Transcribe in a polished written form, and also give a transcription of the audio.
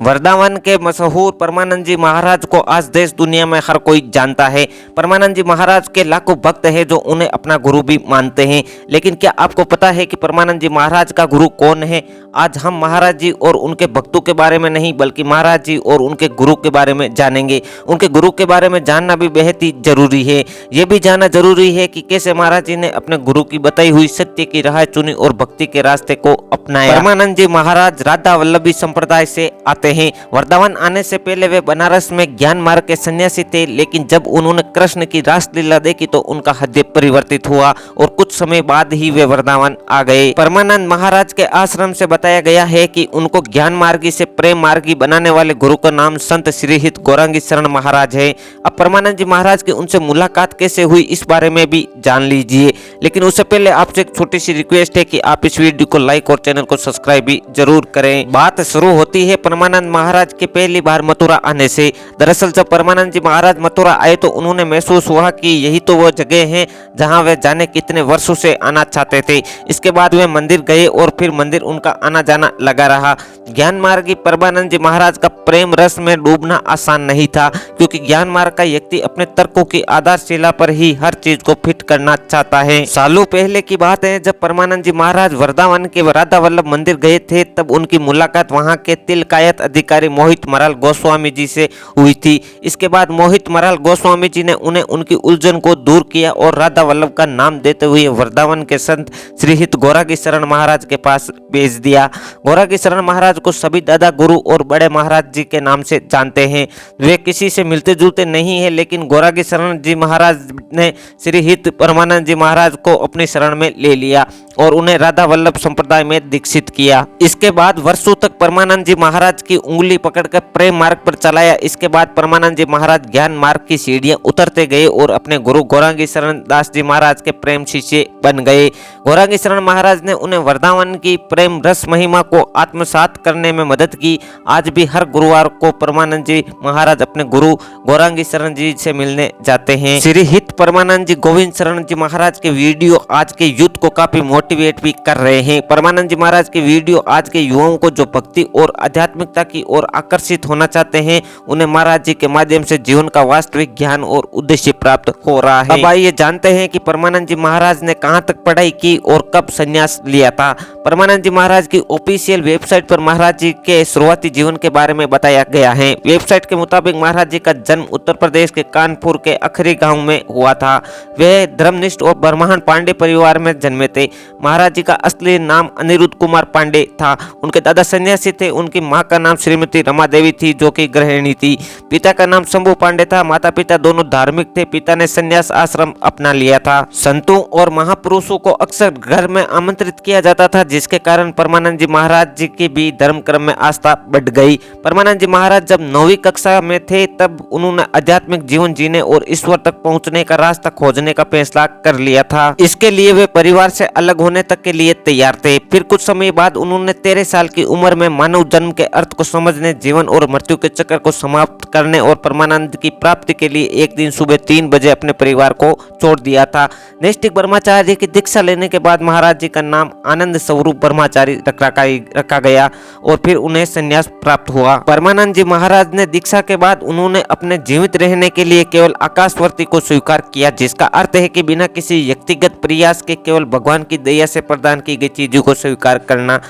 वृंदावन के मशहूर परमानंद जी महाराज को आज देश दुनिया में हर कोई जानता है। परमानंद जी महाराज के लाखों भक्त हैं जो उन्हें अपना गुरु भी मानते हैं। लेकिन क्या आपको पता है कि परमानंद जी महाराज का गुरु कौन है? आज हम महाराज जी और उनके भक्तों के बारे में नहीं बल्कि महाराज जी और उनके गुरु के बारे में जानेंगे। उनके गुरु के बारे में जानना भी बेहद ही जरूरी है। ये भी जानना जरूरी है कि कैसे महाराज जी ने अपने गुरु की बताई हुई सत्य की राह चुनी और भक्ति के रास्ते को अपनाया। परमानंद जी महाराज राधा वल्लभी संप्रदाय से आते हैं। वृंदावन आने से पहले वे बनारस में ज्ञान मार्ग के सन्यासी थे, लेकिन जब उन्होंने कृष्ण की रासलीला देखी तो उनका हृदय परिवर्तित हुआ और कुछ समय बाद ही वे वृंदावन आ गए। परमानंद महाराज के आश्रम से बताया गया है कि उनको ज्ञान मार्गी से प्रेम मार्गी बनाने वाले गुरु का नाम संत श्रीहित गौरांगी शरण महाराज है। अब परमानंद जी महाराज की उनसे मुलाकात कैसे हुई इस बारे में भी जान लीजिए, लेकिन उससे पहले आपसे एक छोटी सी रिक्वेस्ट है कि आप इस वीडियो को लाइक और चैनल को सब्सक्राइब भी जरूर करें। बात शुरू होती है परमानंद महाराज के पहली बार मथुरा आने से। दरअसल जब परमानंद जी महाराज मथुरा आए तो उन्होंने महसूस हुआ कि यही तो वो जगह है जहां वे जाने कितने वर्षों से आना चाहते थे। इसके बाद वे मंदिर गए और फिर मंदिर उनका आना जाना लगा रहा। ज्ञान मार्गी परमानंद जी महाराज का प्रेम रस में डूबना आसान नहीं था, क्योंकि ज्ञान मार्ग का व्यक्ति अपने तर्कों की आधारशिला पर ही हर चीज को फिट करना चाहता है। सालों पहले की बात है, जब परमानंद जी महाराज वृंदावन के राधा वल्लभ मंदिर गए थे तब उनकी मुलाकात वहां के तिलकायत अधिकारी मोहित मराल गोस्वामी जी से हुई थी। इसके बाद मोहित मराल गोस्वामी जी ने उन्हें उनकी उलझन को दूर किया और राधा वल्लभ का नाम देते हुए वृंदावन के संत श्रीहित गौरांगी शरण महाराज के पास भेज दिया। गौरांगी शरण महाराज को सभी दादा गुरु और बड़े महाराज जी के नाम से जानते हैं। वे किसी से मिलते जुलते नहीं है, लेकिन गौरांगी शरण जी महाराज ने श्रीहित परमानंद जी महाराज को अपनी शरण में ले लिया और उन्हें राधा वल्लभ संप्रदाय में दीक्षित किया। इसके बाद वर्षों तक परमानंद जी महाराज की उंगली पकड़कर प्रेम मार्ग पर चलाया। इसके बाद परमानंद जी महाराज ज्ञान मार्ग की सीढ़ियां उतरते गए और अपने गुरु गौरांगी शरण दास जी महाराज के प्रेम शिष्य बन गए। गौरांगी शरण महाराज ने उन्हें वृंदावन की प्रेम रस महिमा को आत्मसात करने में मदद की। आज भी हर गुरुवार को परमानंद जी महाराज अपने गुरु गौरांगी शरण जी से मिलने जाते हैं। श्री हित परमानंद जी गोविंद शरण जी महाराज के वीडियो आज के यूथ को काफी मोटिवेट भी कर रहे हैं। परमानंद जी महाराज के वीडियो आज के युवाओं को जो भक्ति और आध्यात्मिकता की ओर आकर्षित होना चाहते हैं, उन्हें महाराज जी के माध्यम से जीवन का वास्तविक ज्ञान और उद्देश्य प्राप्त हो रहा है। अब आइए जानते हैं कि परमानंद जी महाराज ने कहां तक पढ़ाई की और कब संन्यास लिया था। परमानंद जी महाराज की ऑफिशियल वेबसाइट पर महाराज जी के शुरुआती जीवन के बारे में बताया गया है। वेबसाइट के मुताबिक महाराज जी का जन्म उत्तर प्रदेश के कानपुर के अखरी गांव में हुआ था। वे धर्मनिष्ठ और ब्राह्मण पांडे परिवार में जन्मे थे। महाराज जी का असली नाम अनिरुद्ध कुमार पांडे था। उनके दादा सन्यासी थे। उनकी मां का नाम श्रीमती रमा देवी थी जो कि गृहिणी थी। पिता का नाम शंभू पांडे था। माता पिता दोनों धार्मिक थे। पिता ने संन्यास आश्रम अपना लिया था। संतों और महापुरुषों को अक्सर घर में आमंत्रित किया जाता था, जिसके कारण परमानंद जी महाराज जी की भी धर्म कर्म में आस्था बढ़ गई। परमानंद जी महाराज जब 9वीं कक्षा में थे तब उन्होंने आध्यात्मिक जीवन जीने और ईश्वर तक पहुंचने का रास्ता खोजने का फैसला कर लिया था। इसके लिए वे परिवार से अलग होने तक के लिए तैयार थे। फिर कुछ समय बाद उन्होंने 13 साल की उम्र में मानव जन्म के अर्थ को समझने, जीवन और मृत्यु के चक्र को समाप्त करने और परमानंद की प्राप्ति के लिए एक दिन सुबह 3 बजे अपने परिवार को छोड़ दिया था। नैष्ठिक ब्रह्मचार्य की दीक्षा लेने के बाद महाराज जी का नाम आनंद स्वरूप ब्रह्मचारी रखा गया और फिर उन्हें संन्यास प्राप्त हुआ। परमानंद जी महाराज ने दीक्षा के बाद उन्होंने अपने जीवित रहने के लिए केवल आकाशवर्ती को स्वीकार किया, जिसका अर्थ है कि बिना किसी व्यक्तिगत प्रयास के केवल भगवान की दया से प्रदान की गई चीजों को स्वीकार करना।